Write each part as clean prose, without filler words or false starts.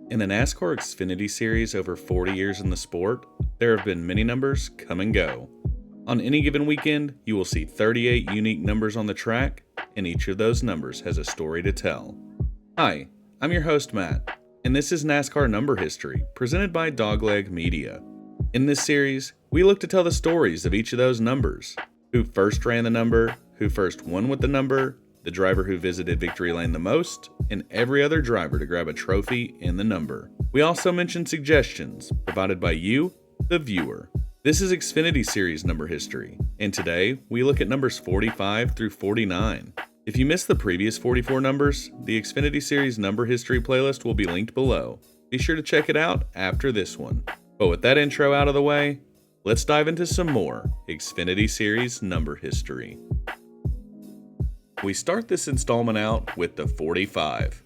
In the NASCAR Xfinity series over 40 years in the sport, there have been many numbers come and go. On any given weekend, you will see 38 unique numbers on the track, and each of those numbers has a story to tell. Hi, I'm your host Matt, and this is NASCAR Number History, presented by Dogleg Media. In this series, we look to tell the stories of each of those numbers. Who first ran the number, who first won with the number, the driver who visited victory lane the most, and every other driver to grab a trophy in the number. We also mention suggestions provided by you, the viewer. This is Xfinity Series Number History, and today we look at numbers 45 through 49. If you missed the previous 44 numbers, the Xfinity Series Number History playlist will be linked below. Be sure to check it out after this one. But with that intro out of the way, let's dive into some more Xfinity Series Number History. We start this installment out with the 45.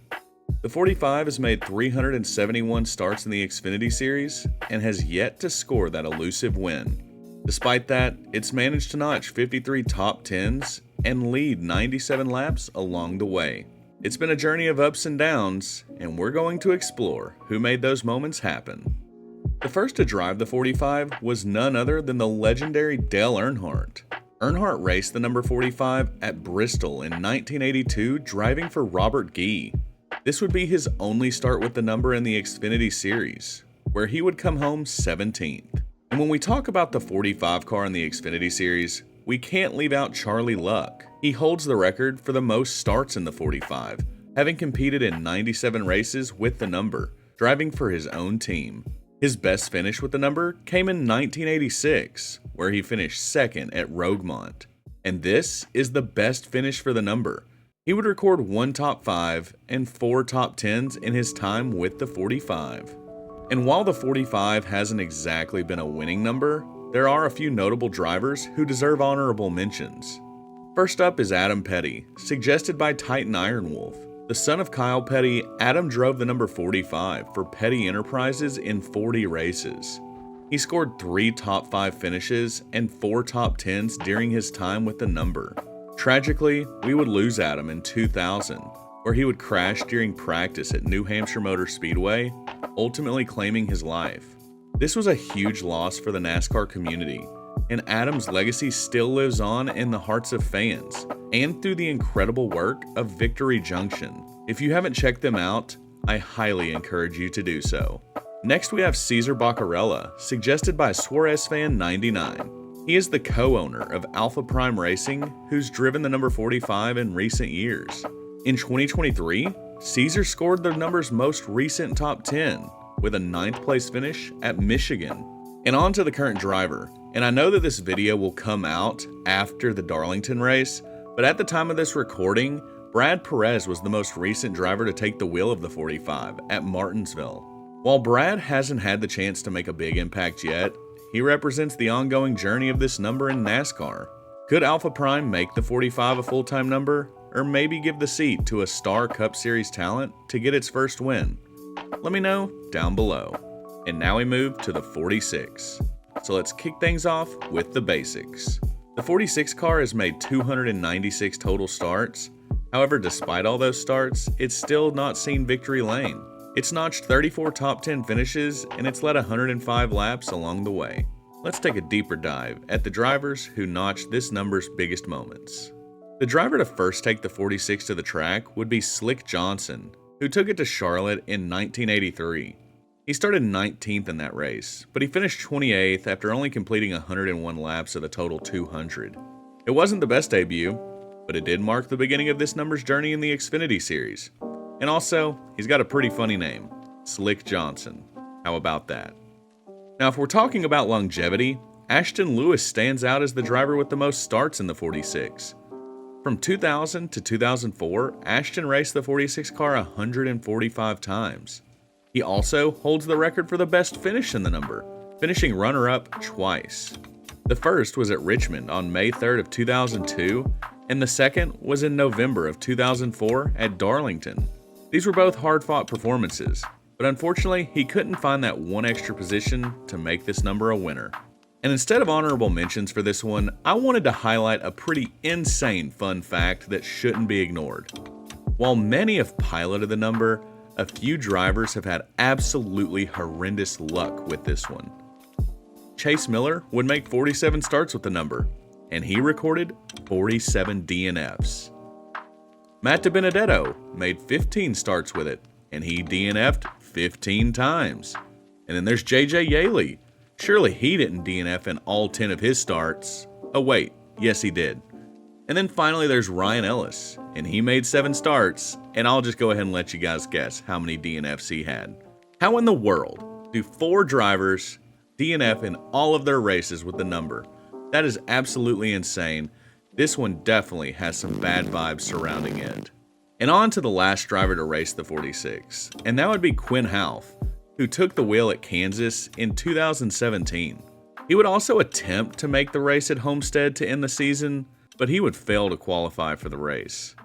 The 45 has made 371 starts in the Xfinity Series and has yet to score that elusive win. Despite that, it's managed to notch 53 top 10s and lead 97 laps along the way. It's been a journey of ups and downs, and we're going to explore who made those moments happen. The first to drive the 45 was none other than the legendary Dale Earnhardt. Earnhardt raced the number 45 at Bristol in 1982, driving for Robert Gee. This would be his only start with the number in the Xfinity Series, where he would come home 17th. And when we talk about the 45 car in the Xfinity Series, we can't leave out Charlie Luck. He holds the record for the most starts in the 45, having competed in 97 races with the number, driving for his own team. His best finish with the number came in 1986, where he finished second at Rogemont. And this is the best finish for the number. He would record 1 top 5 and 4 top 10s in his time with the 45. And while the 45 hasn't exactly been a winning number, there are a few notable drivers who deserve honorable mentions. First up is Adam Petty, suggested by Titan Ironwolf. The son of Kyle Petty, Adam drove the number 45 for Petty Enterprises in 40 races. He scored 3 top 5 finishes and 4 top 10s during his time with the number. Tragically, we would lose Adam in 2000, where he would crash during practice at New Hampshire Motor Speedway, ultimately claiming his life. This was a huge loss for the NASCAR community, and Adam's legacy still lives on in the hearts of fans and through the incredible work of Victory Junction. If you haven't checked them out, I highly encourage you to do so. Next we have Cesar Baccarella, suggested by Suarez Fan 99. He is the co-owner of Alpha Prime Racing, who's driven the number 45 in recent years. In 2023, Cesar scored the number's most recent top 10 with a 9th place finish at Michigan. And on to the current driver. And I know that this video will come out after the Darlington race, but at the time of this recording, Brad Perez was the most recent driver to take the wheel of the 45 at Martinsville. While Brad hasn't had the chance to make a big impact yet, he represents the ongoing journey of this number in NASCAR. Could Alpha Prime make the 45 a full-time number, or maybe give the seat to a star Cup Series talent to get its first win? Let me know down below. And now we move to the 46. So let's kick things off with the basics. The 46 car has made 296 total starts. However, despite all those starts, it's still not seen victory lane. It's notched 34 top 10 finishes, and it's led 105 laps along the way. Let's take a deeper dive at the drivers who notched this number's biggest moments. The driver to first take the 46 to the track would be Slick Johnson, who took it to Charlotte in 1983. He started 19th in that race, but he finished 28th after only completing 101 laps of a total 200. It wasn't the best debut, but it did mark the beginning of this number's journey in the Xfinity Series. And also, he's got a pretty funny name, Slick Johnson. How about that? Now, if we're talking about longevity, Ashton Lewis stands out as the driver with the most starts in the 46. From 2000 to 2004, Ashton raced the 46 car 145 times. He also holds the record for the best finish in the number, finishing runner-up twice. The first was at Richmond on May 3rd of 2002, and the second was in November of 2004 at Darlington. These were both hard-fought performances, but unfortunately he couldn't find that one extra position to make this number a winner. And instead of honorable mentions for this one, I wanted to highlight a pretty insane fun fact that shouldn't be ignored. While many have piloted the number, a few drivers have had absolutely horrendous luck with this one. Chase Miller would make 47 starts with the number, and he recorded 47 DNFs. Matt DiBenedetto made 15 starts with it, and he DNF'd 15 times. And then there's JJ Yaley. Surely he didn't DNF in all 10 of his starts. Oh wait, yes he did. And then finally there's Ryan Ellis, and he made 7 starts, and I'll just go ahead and let you guys guess how many DNFs he had. How in the world do 4 drivers DNF in all of their races with the number? That is absolutely insane. This one definitely has some bad vibes surrounding it. And on to the last driver to race the 46, and that would be Quinn Houff, who took the wheel at Kansas in 2017. He would also attempt to make the race at Homestead to end the season, but he would fail to qualify for the race.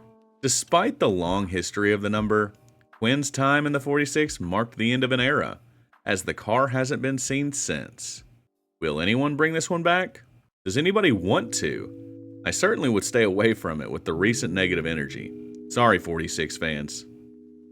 Despite the long history of the number, Quinn's time in the 46 marked the end of an era, as the car hasn't been seen since. Will anyone bring this one back? Does anybody want to? I certainly would stay away from it with the recent negative energy. Sorry, 46 fans.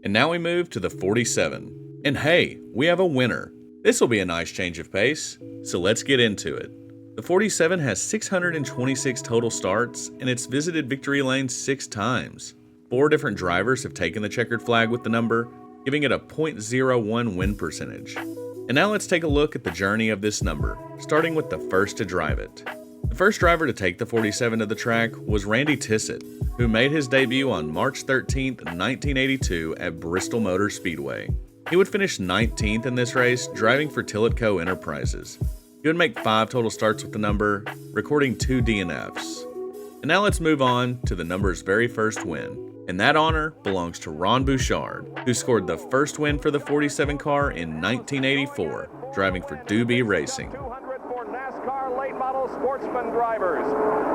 And now we move to the 47. And hey, we have a winner. This will be a nice change of pace, so let's get into it. The 47 has 626 total starts, and it's visited victory lane 6 times. 4 different drivers have taken the checkered flag with the number, giving it a .01 win percentage. And now let's take a look at the journey of this number, starting with the first to drive it. The first driver to take the 47 to the track was Randy Tissett, who made his debut on March 13, 1982 at Bristol Motor Speedway. He would finish 19th in this race, driving for Tillett Enterprises. He would make 5 total starts with the number, recording 2 DNFs. And now let's move on to the number's very first win. And that honor belongs to Ron Bouchard, who scored the first win for the 47 car in 1984, driving for Doobie Racing. 200 for NASCAR late model sportsman drivers.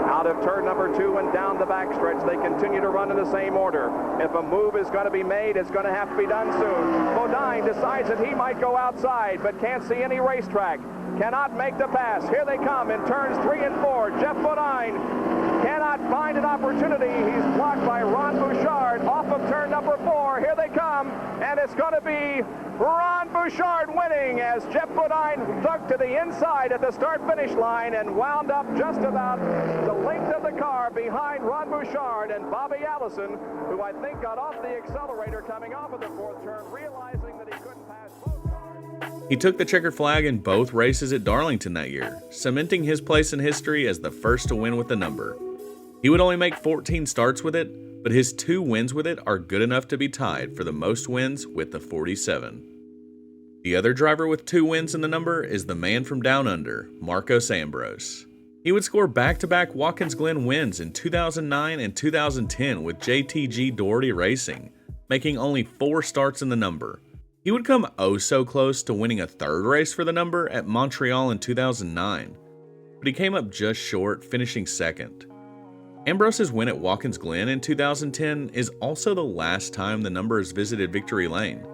Out of turn number 2 and down the backstretch, they continue to run in the same order. If a move is going to be made, it's going to have to be done soon. Bodine decides that he might go outside, but can't see any racetrack. Cannot make the pass. Here they come in turns 3 and 4. Jeff Bodine cannot find an opportunity. He's blocked by Ron Bouchard off of turn number 4. Here they come, and it's going to be Ron Bouchard winning as Jeff Bodine dug to the inside at the start-finish line and wound up just about the length of the car behind Ron Bouchard and Bobby Allison, who I think got off the accelerator coming off of the 4th turn, realizing that he couldn't pass both cars. He took the checkered flag in both races at Darlington that year, cementing his place in history as the first to win with the number. He would only make 14 starts with it, but his 2 wins with it are good enough to be tied for the most wins with the 47. The other driver with 2 wins in the number is the man from down under, Marcos Ambrose. He would score back-to-back Watkins Glen wins in 2009 and 2010 with JTG Doherty Racing, making only 4 starts in the number. He would come oh so close to winning a 3rd race for the number at Montreal in 2009, but he came up just short, finishing 2nd. Ambrose's win at Watkins Glen in 2010 is also the last time the number has visited victory lane,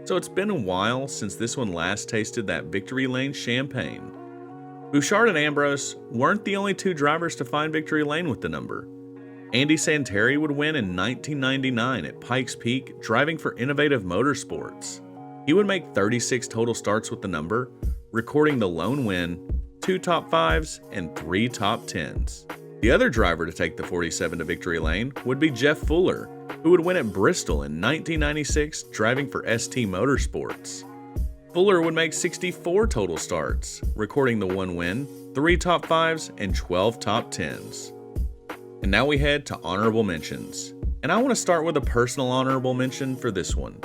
so it's been a while since this one last tasted that victory lane champagne. Bouchard and Ambrose weren't the only 2 drivers to find victory lane with the number. Andy Santeri would win in 1999 at Pikes Peak, driving for Innovative Motorsports. He would make 36 total starts with the number, recording the lone win, 2 top 5s, and 3 top 10s. The other driver to take the 47 to victory lane would be Jeff Fuller, who would win at Bristol in 1996, driving for ST Motorsports. Fuller would make 64 total starts, recording the 1 win, 3 top 5s, and 12 top 10s. And now we head to honorable mentions. And I want to start with a personal honorable mention for this one.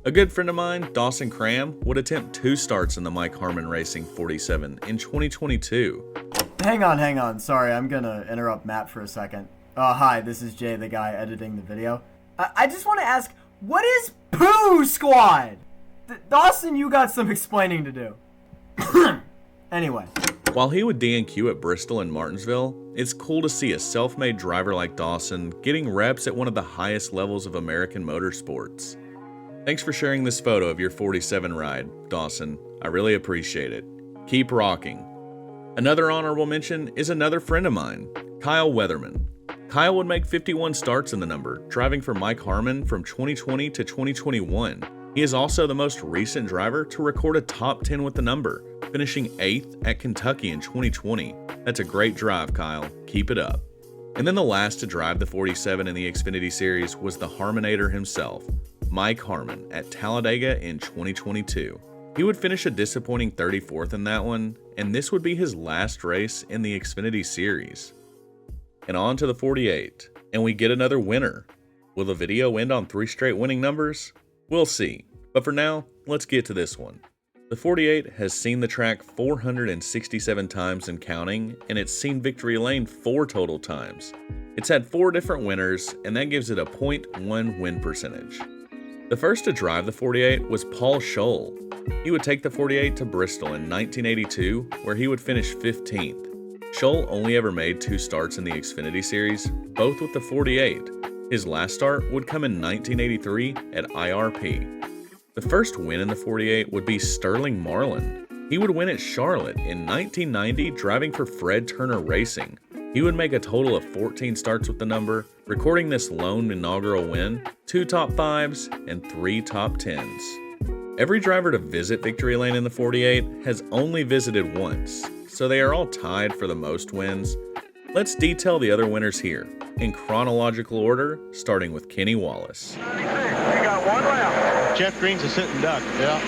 A good friend of mine, Dawson Cram, would attempt 2 starts in the Mike Harmon Racing 47 in 2022. Hang on. Sorry, I'm gonna interrupt Matt for a second. Hi, this is Jay, the guy editing the video. I just want to ask, what is Pooh Squad? Dawson, you got some explaining to do. Anyway. While he would DNQ at Bristol and Martinsville, it's cool to see a self-made driver like Dawson getting reps at one of the highest levels of American motorsports. Thanks for sharing this photo of your 47 ride, Dawson. I really appreciate it. Keep rocking. Another honorable mention is another friend of mine, Kyle Weatherman. Kyle would make 51 starts in the number, driving for Mike Harmon from 2020 to 2021. He is also the most recent driver to record a top 10 with the number, finishing 8th at Kentucky in 2020. That's a great drive, Kyle. Keep it up. And then the last to drive the 47 in the Xfinity Series was the Harmonator himself, Mike Harmon, at Talladega in 2022. He would finish a disappointing 34th in that one, and this would be his last race in the Xfinity Series. And on to the 48, and we get another winner. Will the video end on 3 straight winning numbers? We'll see, but for now, let's get to this one. The 48 has seen the track 467 times and counting, and it's seen victory lane 4 total times. It's had 4 different winners, and that gives it a .1 win percentage. The first to drive the 48 was Paul Scholl. He would take the 48 to Bristol in 1982, where he would finish 15th. Scholl only ever made 2 starts in the Xfinity Series, both with the 48. His last start would come in 1983 at IRP. The first win in the 48 would be Sterling Marlin. He would win at Charlotte in 1990, driving for Fred Turner Racing. He would make a total of 14 starts with the number, recording this lone inaugural win, 2 top 5s, and 3 top 10s. Every driver to visit victory lane in the 48 has only visited once, so they are all tied for the most wins. Let's detail the other winners here, in chronological order, starting with Kenny Wallace. We got 1 lap. Jeff Green's a sitting duck. Yeah.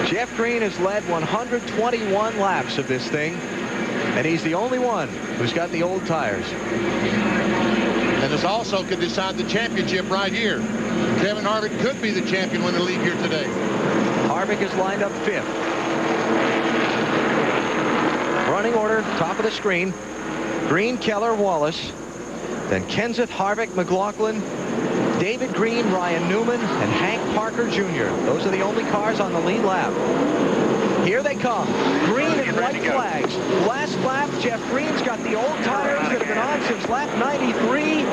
Jeff Green has led 121 laps of this thing, and he's the only one who's got the old tires. And this also could decide the championship right here. Kevin Harvick could be the champion when they leave here today. Harvick is lined up 5th. Running order, top of the screen. Green, Keller, Wallace. Then Kenseth, Harvick, McLaughlin, David Green, Ryan Newman, and Hank Parker Jr. Those are the only cars on the lead lap. Here they come. Green and white flags. Last lap, Jeff Green's got the old tires that have been on since lap 93.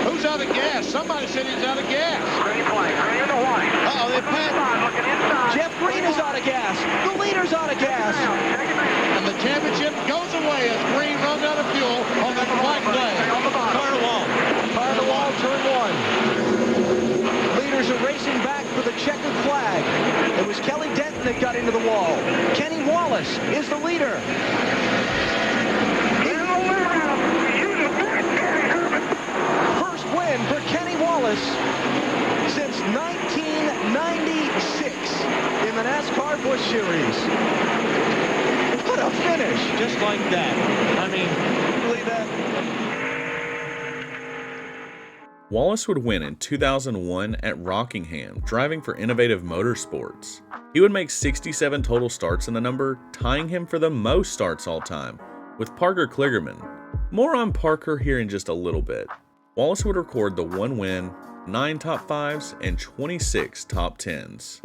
Who's out of gas? Somebody said he's out of gas. Green flag, green and the white. Uh-oh, they passed. Looking inside. Jeff Green is out of gas. The leader's out of gas. And the championship goes away as Green runs out of fuel on that white flag. Car to wall. Car to wall, turn 1. Leaders are racing back for the checkered flag. It was Kelly Denton that got into the wall. Kenny Wallace is the leader. First win for Kenny Wallace since 1996 in the NASCAR Busch Series. What a finish. Just like that. I mean, can you believe that? Wallace would win in 2001 at Rockingham, driving for Innovative Motorsports. He would make 67 total starts in the number, tying him for the most starts all time, with Parker Kligerman. More on Parker here in just a little bit. Wallace would record the 1 win, 9 top 5s, and 26 top 10s.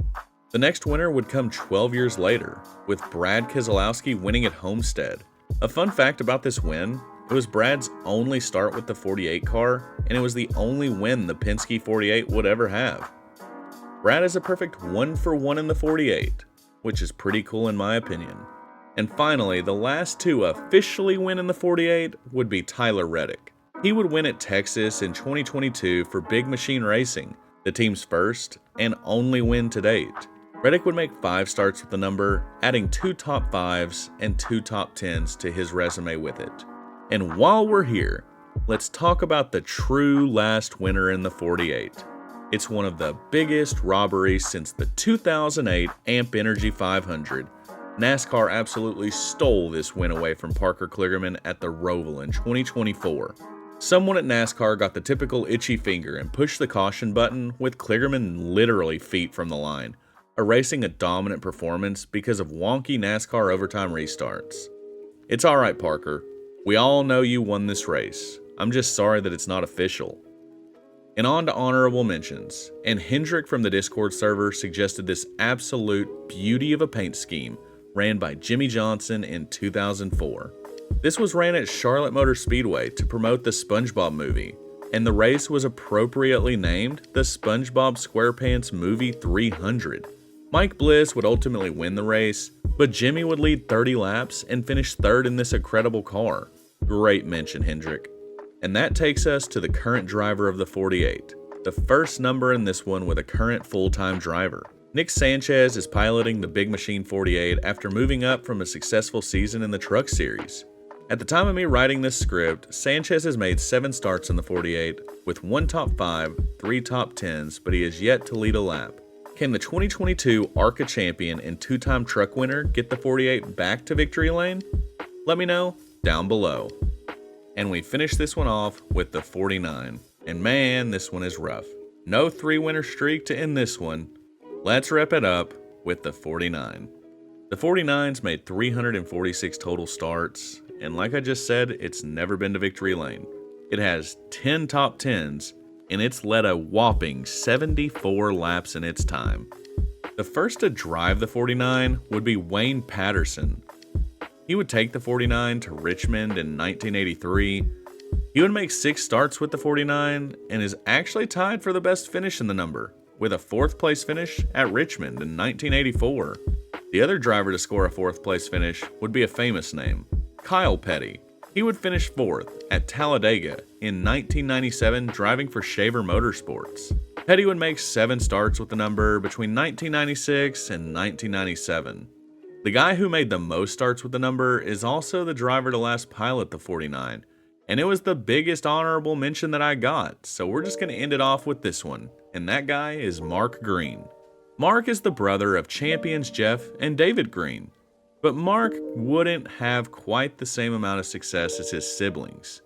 The next winner would come 12 years later, with Brad Keselowski winning at Homestead. A fun fact about this win, it was Brad's only start with the 48 car, and it was the only win the Penske 48 would ever have. Brad is a perfect 1-for-1 in the 48, which is pretty cool in my opinion. And finally, the last to officially win in the 48 would be Tyler Reddick. He would win at Texas in 2022 for Big Machine Racing, the team's first and only win to date. Reddick would make 5 starts with the number, adding 2 top 5s and 2 top 10s to his resume with it. And while we're here, let's talk about the true last winner in the 48. It's one of the biggest robberies since the 2008 Amp Energy 500. NASCAR absolutely stole this win away from Parker Kligerman at the Roval in 2024. Someone at NASCAR got the typical itchy finger and pushed the caution button, with Kligerman literally feet from the line, erasing a dominant performance because of wonky NASCAR overtime restarts. It's alright, Parker. We all know you won this race. I'm just sorry that it's not official. And on to honorable mentions, and Hendrick from the Discord server suggested this absolute beauty of a paint scheme ran by Jimmy Johnson in 2004. This was ran at Charlotte Motor Speedway to promote the SpongeBob movie, and the race was appropriately named the SpongeBob SquarePants Movie 300. Mike Bliss would ultimately win the race, but Jimmy would lead 30 laps and finish 3rd in this incredible car. Great mention, Hendrick. And that takes us to the current driver of the 48, the first number in this one with a current full-time driver. Nick Sanchez is piloting the Big Machine 48 after moving up from a successful season in the Truck Series. At the time of me writing this script, Sanchez has made 7 starts in the 48, with 1 top 5, 3 top 10s, but he has yet to lead a lap. Can the 2022 ARCA champion and 2-time truck winner get the 48 back to victory lane? Let me know down below. And we finish this one off with the 49. And man, this one is rough. No 3-winner streak to end this one. Let's wrap it up with the 49. The 49's made 346 total starts, and like I just said, it's never been to victory lane. It has 10 top 10s, and it's led a whopping 74 laps in its time. The first to drive the 49 would be Wayne Patterson. He would take the 49 to Richmond in 1983. He would make 6 starts with the 49 and is actually tied for the best finish in the number, with a 4th place finish at Richmond in 1984. The other driver to score a 4th place finish would be a famous name, Kyle Petty. He would finish 4th at Talladega in 1997 driving for Shaver Motorsports. Petty would make 7 starts with the number between 1996 and 1997. The guy who made the most starts with the number is also the driver to last pilot the 49, and it was the biggest honorable mention that I got, so we're just going to end it off with this one, and that guy is Mark Green. Mark is the brother of champions Jeff and David Green, but Mark wouldn't have quite the same amount of success as his siblings.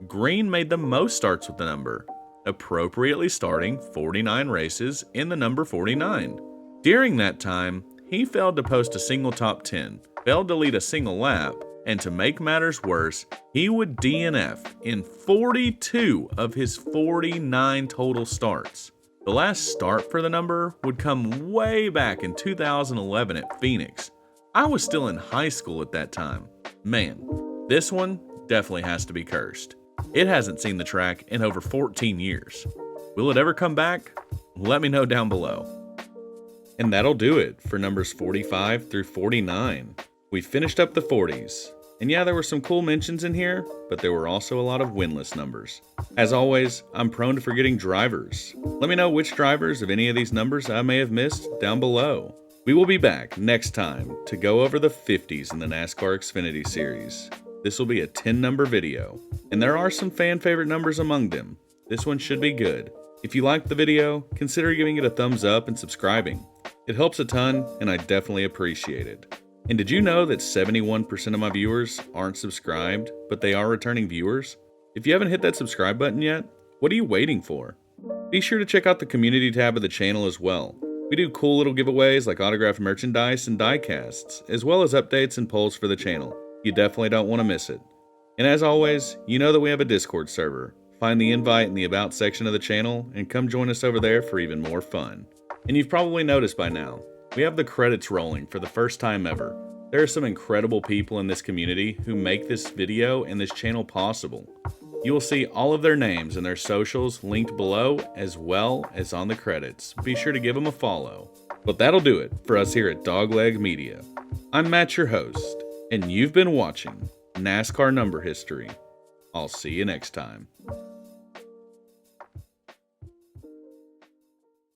Green made the most starts with the number, appropriately starting 49 races in the number 49. During that time, he failed to post a single top 10, failed to lead a single lap, and to make matters worse, he would DNF in 42 of his 49 total starts. The last start for the number would come way back in 2011 at Phoenix. I was still in high school at that time. Man, this one definitely has to be cursed. It hasn't seen the track in over 14 years. Will it ever come back? Let me know down below. And that'll do it for numbers 45 through 49. We finished up the 40s. And yeah, there were some cool mentions in here, but there were also a lot of winless numbers. As always, I'm prone to forgetting drivers. Let me know which drivers of any of these numbers I may have missed down below. We will be back next time to go over the 50s in the NASCAR Xfinity series. This will be a 10-number video, and there are some fan favorite numbers among them. This one should be good. If you liked the video, consider giving it a thumbs up and subscribing. It helps a ton, and I definitely appreciate it. And did you know that 71% of my viewers aren't subscribed, but they are returning viewers? If you haven't hit that subscribe button yet, what are you waiting for? Be sure to check out the community tab of the channel as well. We do cool little giveaways like autographed merchandise and diecasts, as well as updates and polls for the channel. You definitely don't want to miss it. And as always, you know that we have a Discord server. Find the invite in the About section of the channel and come join us over there for even more fun. And you've probably noticed by now, we have the credits rolling for the first time ever. There are some incredible people in this community who make this video and this channel possible. You will see all of their names and their socials linked below as well as on the credits. Be sure to give them a follow. But that'll do it for us here at Dogleg Media. I'm Matt, your host, and you've been watching NASCAR Number History. I'll see you next time.